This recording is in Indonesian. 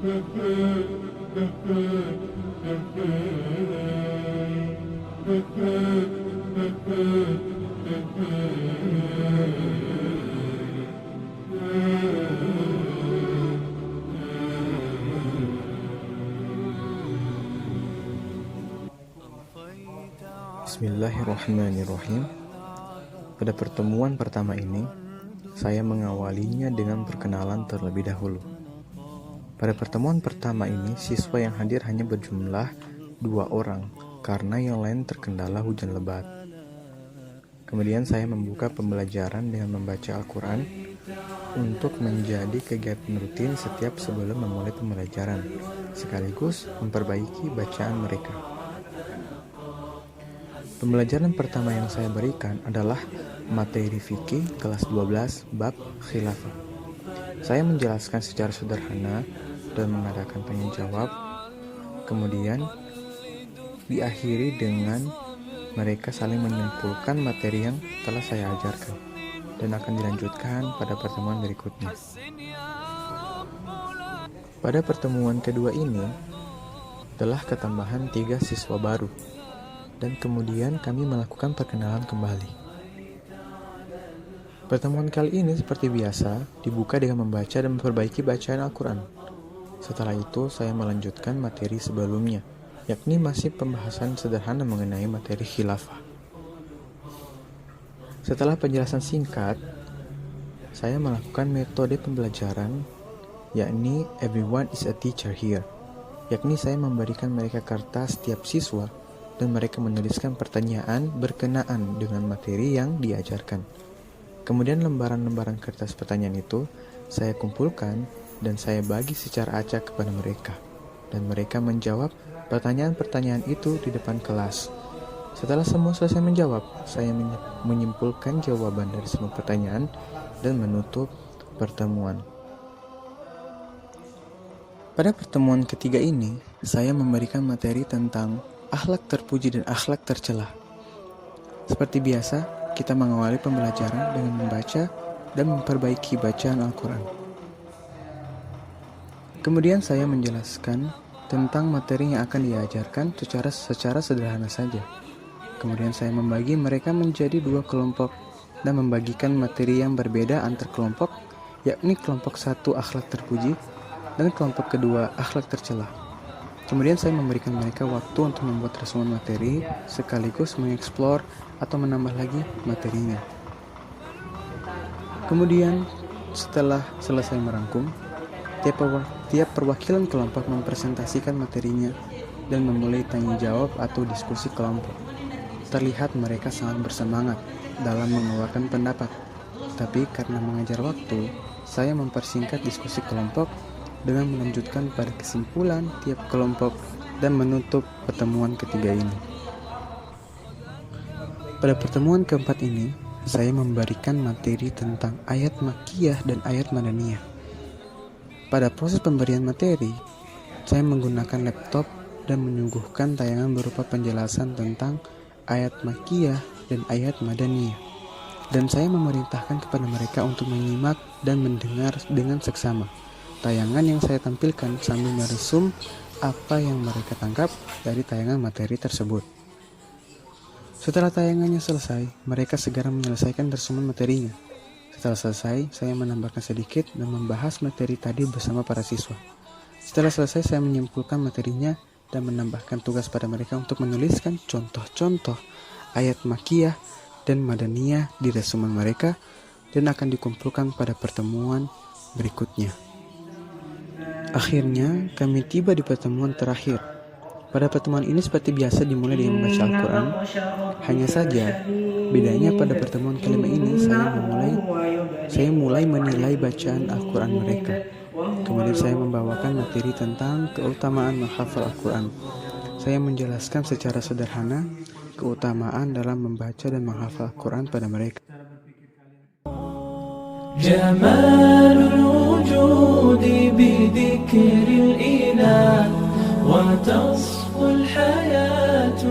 Bismillahirrahmanirrahim. Pada pertemuan pertama ini, saya mengawalinya dengan perkenalan terlebih dahulu. Pada pertemuan pertama ini, siswa yang hadir hanya berjumlah 2 orang karena yang lain terkendala hujan lebat. Kemudian saya membuka pembelajaran dengan membaca Al-Quran untuk menjadi kegiatan rutin setiap sebelum memulai pembelajaran, sekaligus memperbaiki bacaan mereka. Pembelajaran pertama yang saya berikan adalah materi fikih kelas 12 bab khilafah. Saya menjelaskan secara sederhana dan mengadakan tanya jawab. Kemudian diakhiri dengan mereka saling menyimpulkan materi yang telah saya ajarkan dan akan dilanjutkan pada pertemuan berikutnya. Pada pertemuan kedua ini telah ketambahan 3 siswa baru. Dan kemudian kami melakukan perkenalan kembali. Pertemuan kali ini seperti biasa dibuka dengan membaca dan memperbaiki bacaan Al-Quran. Setelah itu saya melanjutkan materi sebelumnya, yakni masih pembahasan sederhana mengenai materi khilafah. Setelah penjelasan singkat, saya melakukan metode pembelajaran, yakni everyone is a teacher here, yakni saya memberikan mereka kertas setiap siswa dan mereka menuliskan pertanyaan berkenaan dengan materi yang diajarkan. Kemudian lembaran-lembaran kertas pertanyaan itu saya kumpulkan dan saya bagi secara acak kepada mereka. Dan mereka menjawab pertanyaan-pertanyaan itu di depan kelas. Setelah semua selesai menjawab, saya menyimpulkan jawaban dari semua pertanyaan dan menutup pertemuan. Pada pertemuan ketiga ini, saya memberikan materi tentang akhlak terpuji dan akhlak tercela. Seperti biasa, kita mengawali pembelajaran dengan membaca dan memperbaiki bacaan Al-Quran. Kemudian saya menjelaskan tentang materi yang akan diajarkan secara sederhana saja. Kemudian saya membagi mereka menjadi 2 kelompok dan membagikan materi yang berbeda antar kelompok, yakni kelompok 1 akhlak terpuji dan kelompok kedua akhlak tercela. Kemudian saya memberikan mereka waktu untuk membuat resumen materi sekaligus mengeksplor atau menambah lagi materinya. Kemudian setelah selesai merangkum, tiap perwakilan kelompok mempresentasikan materinya dan memulai tanya jawab atau diskusi kelompok. Terlihat mereka sangat bersemangat dalam mengeluarkan pendapat. Tapi karena mengejar waktu, saya mempersingkat diskusi kelompok dengan melanjutkan pada kesimpulan tiap kelompok dan menutup pertemuan ketiga ini. Pada pertemuan keempat ini, saya memberikan materi tentang ayat Makkiyah dan ayat Madaniyah. Pada proses pemberian materi, saya menggunakan laptop dan menyuguhkan tayangan berupa penjelasan tentang ayat Makkiyah dan ayat Madaniyah. Dan saya memerintahkan kepada mereka untuk menyimak dan mendengar dengan seksama tayangan yang saya tampilkan sambil meresum apa yang mereka tangkap dari tayangan materi tersebut. Setelah tayangannya selesai, mereka segera menyelesaikan resumen materinya. Setelah selesai, saya menambahkan sedikit dan membahas materi tadi bersama para siswa. Setelah selesai, saya menyimpulkan materinya dan menambahkan tugas pada mereka untuk menuliskan contoh-contoh ayat Makkiyah dan Madaniyah di resumen mereka dan akan dikumpulkan pada pertemuan berikutnya. Akhirnya, kami tiba di pertemuan terakhir. Pada pertemuan ini seperti biasa dimulai dengan membaca Al-Quran. Hanya saja, bedanya pada pertemuan kelima ini saya mulai menilai bacaan Al-Quran mereka. Kemudian saya membawakan materi tentang keutamaan menghafal Al-Quran. Saya menjelaskan secara sederhana keutamaan dalam membaca dan menghafal Al-Quran pada mereka. جمال الوجود بذكر الإله وتصفو الحياة